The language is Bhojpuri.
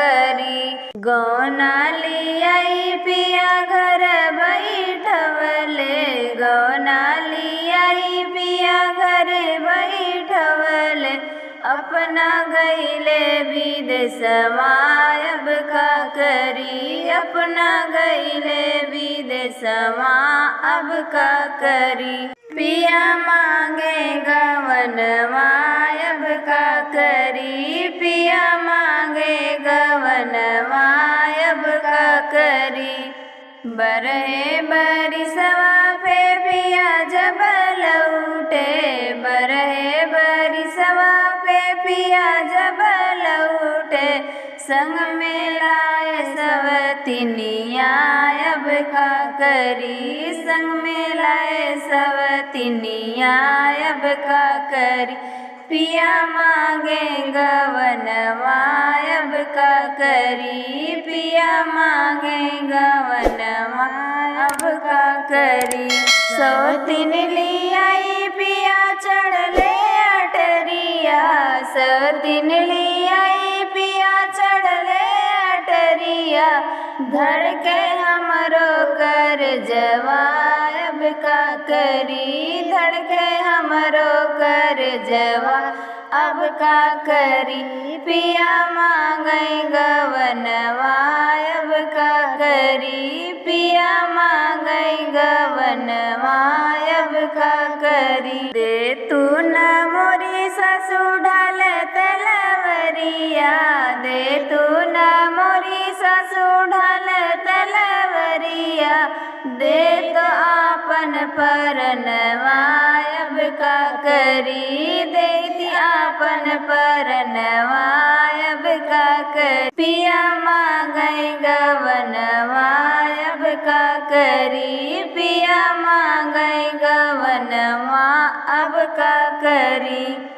करी। गौना लियाई पिया घर बैठवले, गौना लियाई पिया घर बैठवले, अपना गईले विदेशवा अब का करी, अपना गईले विदेशवा अब का करी। पिया मांगे गवनवा अब का करी, पिया मांगे गवनवा अब का करी। बरहे बरिसवा पे पिया जब लौटे, बरहे बरिसवा पे पिया जब लौटे, संग में लाए सवतिनिया अब का करी, संग में लाए सवतिनिया अब का करी। पिया मांगे गवनवा अब का करी, पिया मांगे गवनवा अब का करी। सौतीन लियाई पिया चढ़ले अटरिया, सौतीन लियाई पिया चढ़ले अटरिया, धड़के हमरो कर जवा अब का करी, धड़के हमरो कर जवा अब का करी। पिया मांगे गवनवा अब का करी, पिया मांगे गवनवा अब का करी। दे तू न मोरी ससु ढाल तलवरिया, दे तू न मोरी ससु ढाल तलवरिया, दे तो आपन परनवा अब का करी, देती आपन परनवा अब का करी। पिया मांगे गवनवा अब का करी, पिया मांगे गवनवा अब का करी।